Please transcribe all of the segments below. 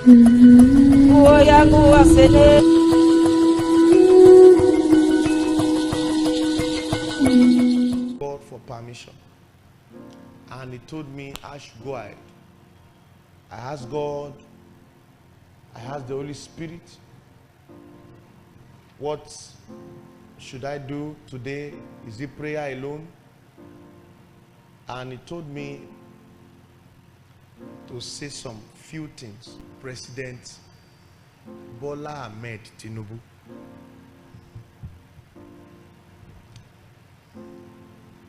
God for permission, and he told me I should go ahead. I asked God, I asked the Holy Spirit, what should I do today? Is it prayer alone? And he told me to say some few things. President Bola Ahmed Tinubu.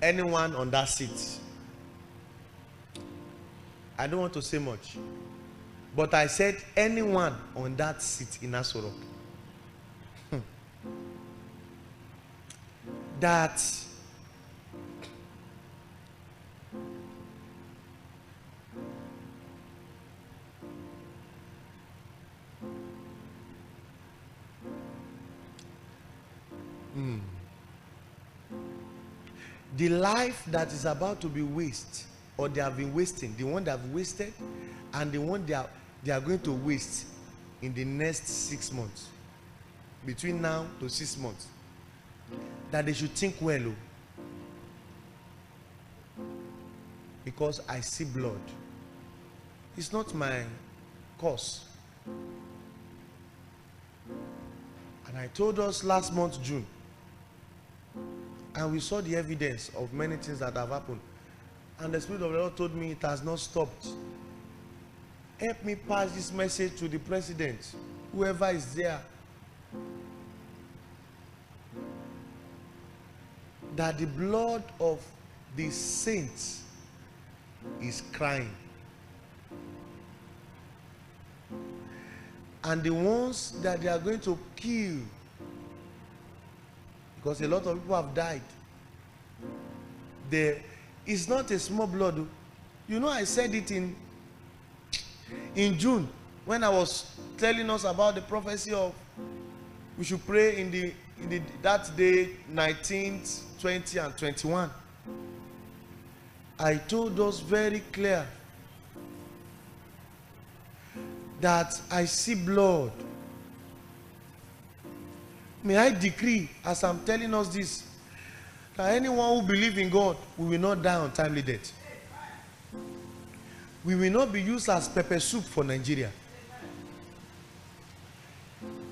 Anyone on that seat, I don't want to say much, but I said anyone on that seat in Aso Rock that the life that is about to be wasted, or they have been wasting, the one they have wasted and the one they are going to waste in the next 6 months, between now to 6 months, that they should think well, because I see blood. It's not my cause. And I told us last month June, and we saw the evidence of many things that have happened. And the Spirit of the Lord told me it has not stopped. Help me pass this message to the president, whoever is there, that the blood of the saints is crying. And the ones that they are going to kill, because a lot of people have died, it's not a small blood. You know, I said it in June when I was telling us about the prophecy of we should pray in that day, 19th, 20 and 21. I told us very clear that I see blood. May I decree, as I'm telling us this, that anyone who believes in God, we will not die untimely death. We will not be used as pepper soup for Nigeria.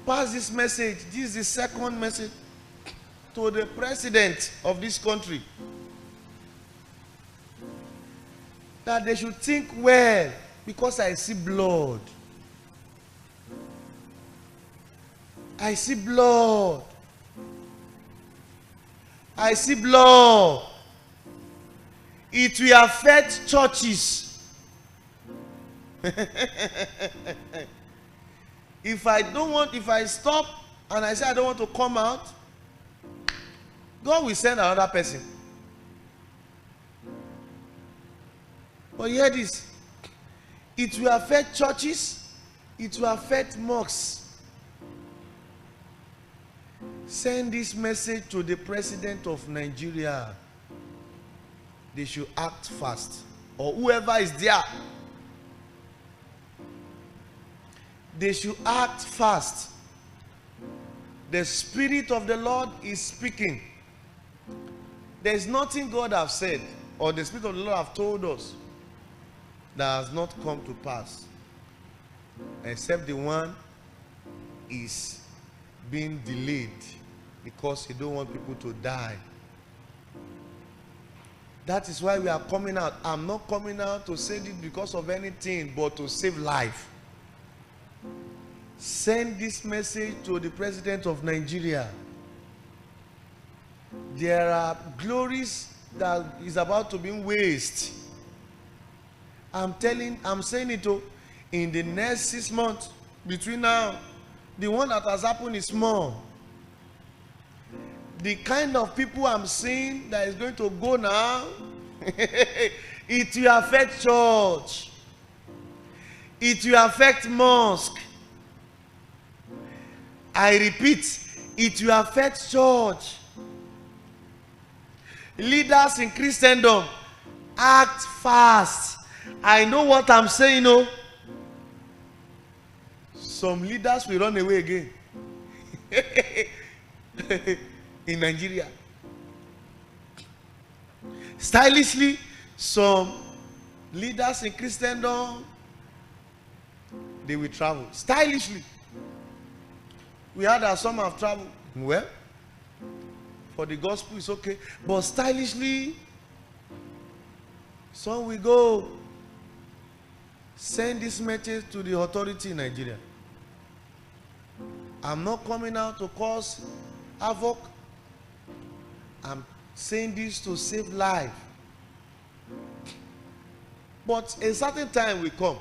Pass this message. This is the second message to the president of this country, that they should think well, because I see blood. I see blood. I see blood. It will affect churches. If I stop and I say I don't want to come out, God will send another person. But hear this. It will affect churches. It will affect mosques. Send this message to the president of Nigeria. They should act fast, or whoever is there. They should act fast. The Spirit of the Lord is speaking. There is nothing God has said, or the Spirit of the Lord have told us, that has not come to pass, except the one is being delayed, because he don't want people to die. That is why we are coming out. I'm not coming out to say this because of anything, but to save life. Send this message to the president of Nigeria. There are glories that is about to be waste. I'm saying it in the next 6 months, between now, the one that has happened is small. The kind of people I'm seeing that is going to go now, it will affect church. It will affect mosque. I repeat, it will affect church. Leaders in Christendom, act fast. I know what I'm saying, some leaders will run away again in Nigeria. Stylishly, some leaders in Christendom, they will travel. Stylishly. We heard that some have traveled. Well, for the gospel, it's okay. But stylishly, some will go send this message to the authority in Nigeria. I'm not coming out to cause havoc. I'm saying this to save life. But a certain time will come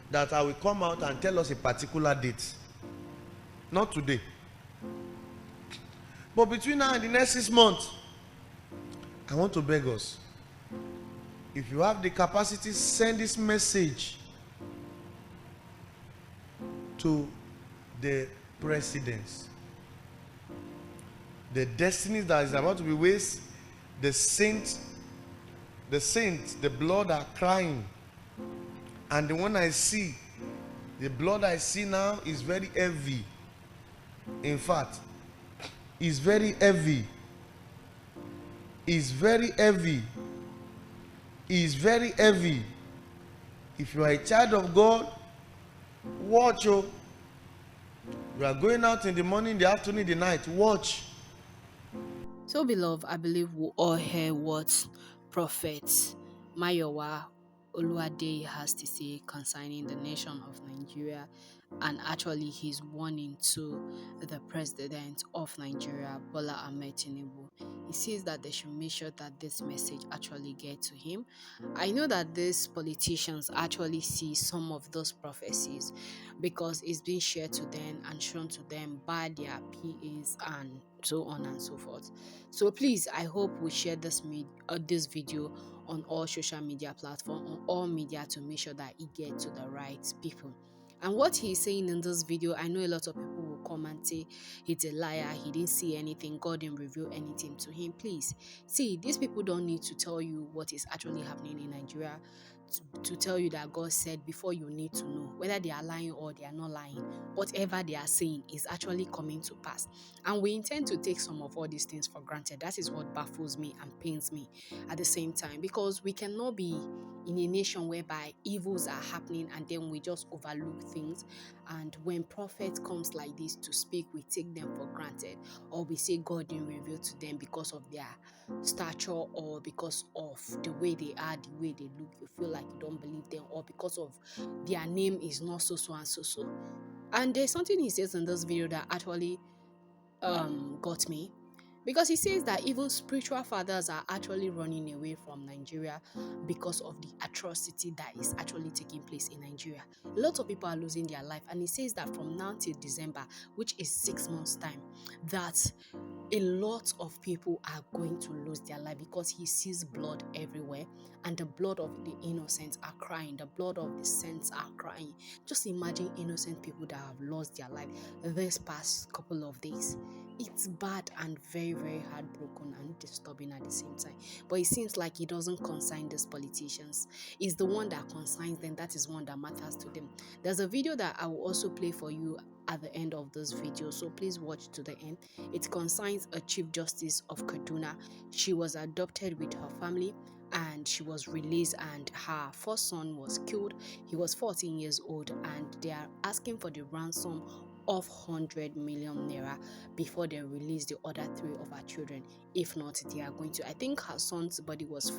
that I will come out and tell us a particular date. Not today. But between now and the next 6 months, I want to beg us. If you have the capacity, send this message to the presidents. The destiny that is about to be wasted, the saints, the blood are crying. And the one I see, the blood I see now is very heavy. In fact, it's very heavy. It's very heavy. It's very heavy. If you are a child of God, watch. Oh. You are going out in the morning, the afternoon, the night. Watch. So, beloved, I believe we all hear what Prophet Mayowa Oluwadeyi has to say concerning the nation of Nigeria, and actually his warning to the president of Nigeria, Bola Ahmed Tinubu. He says that they should make sure that this message actually gets to him. I know that these politicians actually see some of those prophecies because it's being shared to them and shown to them by their PAs and so on and so forth. So please, I hope we share this video on all social media platforms, on all media, to make sure that it gets to the right people. And what he's saying in this video, I know a lot of people will come and say he's a liar, he didn't see anything, God didn't reveal anything to him. Please, see, these people don't need to tell you what is actually happening in Nigeria to tell you that God said before you need to know. Whether they are lying or they are not lying, whatever they are saying is actually coming to pass. And we intend to take some of all these things for granted. That is what baffles me and pains me at the same time, because we cannot be in a nation whereby evils are happening and then we just overlook things. And when prophet comes like this to speak, we take them for granted, or we say God didn't reveal to them because of their stature or because of the way they are, the way they look. You feel like you don't believe them, or because of their name is not so and so. And there's something he says in this video that actually got me, because he says that even spiritual fathers are actually running away from Nigeria because of the atrocity that is actually taking place in Nigeria. A lot of people are losing their life, and he says that from now till December, which is 6 months time, that a lot of people are going to lose their life because he sees blood everywhere, and the blood of the innocents are crying, the blood of the saints are crying. Just imagine innocent people that have lost their life this past couple of days. It's bad and very, very heartbroken and disturbing at the same time. But it seems like it doesn't concern these politicians. It's the one that concerns them, that is one that matters to them. There's a video that I will also play for you at the end of this video, so please watch to the end. It concerns a Chief Justice of Kaduna. She was adopted with her family and she was released, and her first son was killed. He was 14 years old, and they are asking for the ransom of 100 million naira before they release the other 3 of her children. If not, they are going to, I think her son's body was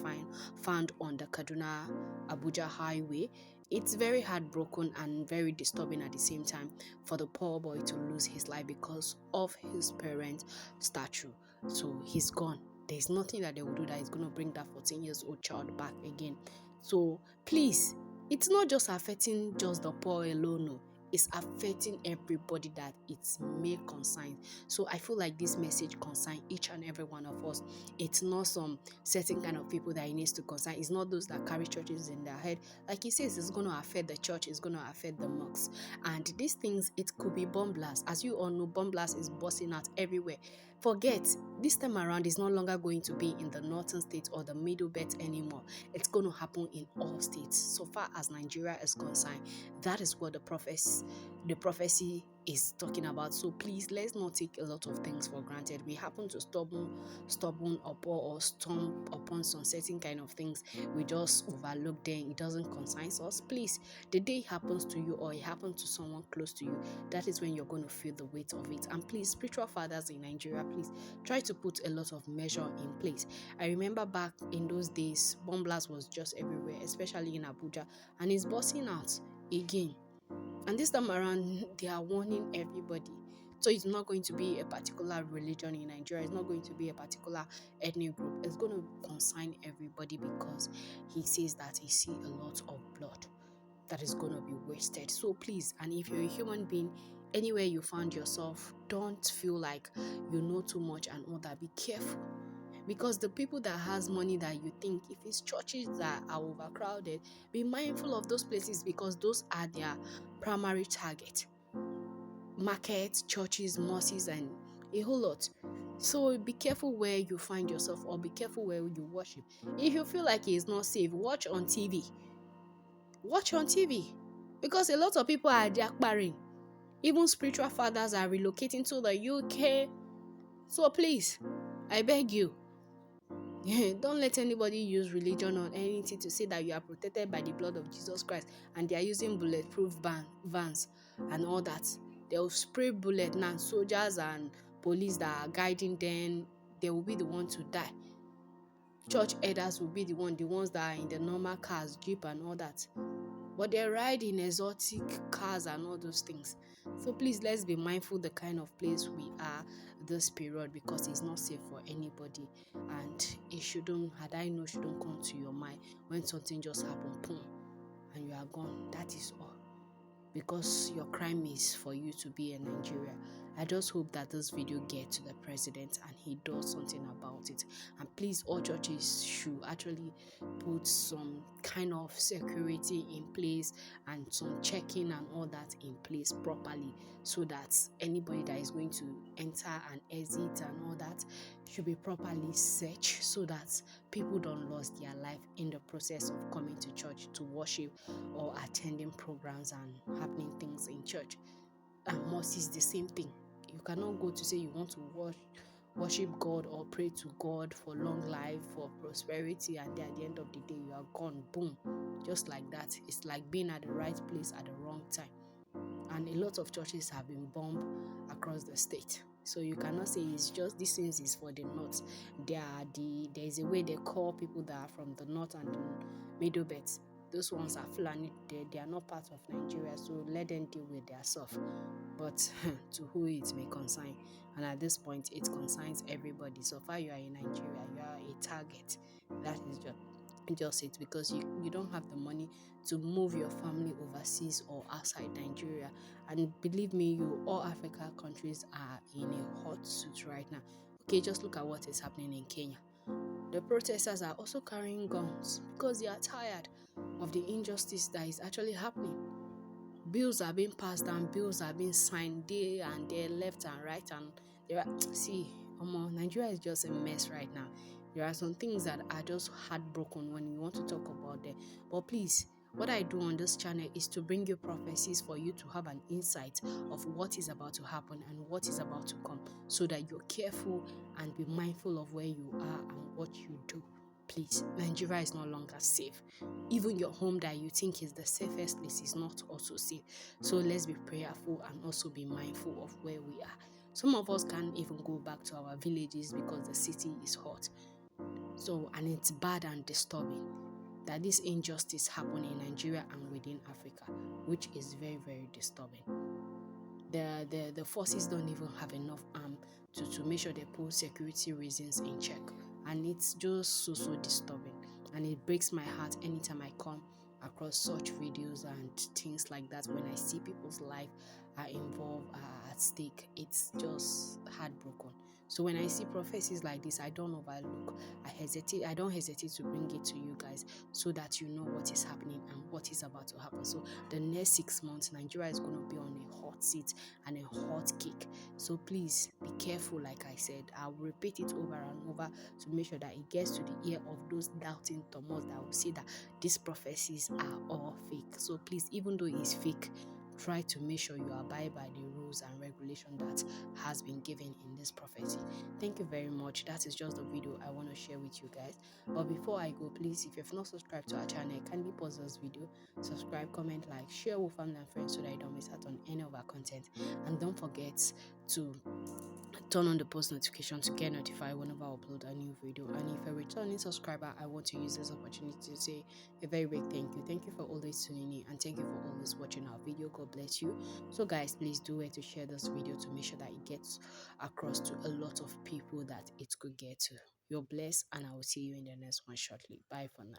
found on the Kaduna Abuja highway. It's very heartbroken and very disturbing at the same time for the poor boy to lose his life because of his parents' statue. So he's gone. There's nothing that they will do that is going to bring that 14 years old child back again. So please, it's not just affecting just the poor alone. No. It's affecting everybody that it's may concern. So I feel like this message concerns each and every one of us. It's not some certain kind of people that it needs to concern. It's not those that carry churches in their head. Like he says, it's going to affect the church, it's going to affect the mosques. And these things, it could be bomb blast. As you all know, bomb blast is busting out everywhere. Forget, this time around is no longer going to be in the northern states or the middle belt anymore. It's going to happen in all states. So far as Nigeria is concerned, that is what the prophecy is talking about. So please, let's not take a lot of things for granted. We happen to stubborn upon or stomp upon some certain kind of things. We just overlook them. It doesn't concern us. Please, the day it happens to you or it happens to someone close to you, that is when you're going to feel the weight of it. And please, spiritual fathers in Nigeria, please try to put a lot of measure in place. I remember back in those days, bomb blast was just everywhere, especially in Abuja, and it's busting out again. And this time around, they are warning everybody. So it's not going to be a particular religion in Nigeria. It's not going to be a particular ethnic group. It's going to concern everybody because he says that he sees a lot of blood that is going to be wasted. So please, and if you're a human being, anywhere you find yourself, don't feel like you know too much and all that. Be careful. Because the people that has money that you think, if it's churches that are overcrowded, be mindful of those places because those are their primary target. Markets, churches, mosques, and a whole lot. So be careful where you find yourself or be careful where you worship. If you feel like it's not safe, watch on TV. Watch on TV. Because a lot of people are jackbarring. Even spiritual fathers are relocating to the UK. So please, I beg you, don't let anybody use religion or anything to say that you are protected by the blood of Jesus Christ and they are using bulletproof vans and all that. They'll spray bullet now. Soldiers and police that are guiding them, they will be the one to die. Church elders will be the ones that are in the normal cars, jeep and all that. But they ride in exotic cars and all those things. So please, let's be mindful the kind of place we are this period because it's not safe for anybody, and it shouldn't come to your mind when something just happened, boom, and you are gone. That is all. Because your crime is for you to be in Nigeria. I just hope that this video gets to the president and he does something about it. And please, all churches should actually put some kind of security in place and some checking and all that in place properly so that anybody that is going to enter and exit and all that should be properly searched so that people don't lose their life in the process of coming to church to worship or attending programs and happening things in church. And mosque is the same thing. You cannot go to say you want to worship God or pray to God for long life, for prosperity, and then at the end of the day you are gone, boom, just like that. It's like being at the right place at the wrong time. And a lot of churches have been bombed across the state. So you cannot say it's just this things is for the north. There is a way they call people that are from the north and the middle belt. Those ones are Fulani. They are not part of Nigeria, so let them deal with their stuff. But to who it may concern, and at this point it concerns everybody. So far you are in Nigeria, you are a target. That is just it, because you don't have the money to move your family overseas or outside Nigeria. And believe me, all Africa countries are in a hot suit right now. Okay, just look at what is happening in Kenya. The protesters are also carrying guns because they are tired of the injustice that is actually happening. Bills are being passed down, bills are being signed day and day, left and right, and Nigeria is just a mess right now. There are some things that are just heartbroken when you want to talk about them. But please, what I do on this channel is to bring you prophecies for you to have an insight of what is about to happen and what is about to come, so that you're careful and be mindful of where you are and what you do. Please, Nigeria is no longer safe. Even your home that you think is the safest place is not also safe. So let's be prayerful and also be mindful of where we are. Some of us can't even go back to our villages because the city is hot. So, and it's bad and disturbing that this injustice happen in Nigeria and within Africa, which is very, very disturbing. The forces don't even have enough arm to make sure they put security reasons in check. And it's just so disturbing. And it breaks my heart anytime I come across such videos and things like that. When I see people's life are involved, are at stake, it's just heartbroken. So when I see prophecies like this, I don't overlook. I don't hesitate to bring it to you guys so that you know what is happening and what is about to happen. So the next 6 months, Nigeria is going to be on a hot seat and a hot cake. So please be careful. Like I said, I'll repeat it over and over to make sure that it gets to the ear of those doubting Thomas that will say that these prophecies are all fake. So please, even though it's fake, try to make sure you abide by the rules and regulation that has been given in this prophecy. Thank you very much. That is just the video I want to share with you guys. But before I go, please, if you've not subscribed to our channel, kindly pause this video, subscribe, comment, like, share with family and friends so that you don't miss out on any of our content. And don't forget to turn on the post notification to get notified whenever I upload a new video. And if you're a returning subscriber, I want to use this opportunity to say a very big thank you. Thank you for always tuning in, and thank you for always watching our video. God bless you. So guys, please do it to share this video to make sure that it gets across to a lot of people that it could get to. You're blessed, and I will see you in the next one shortly. Bye for now.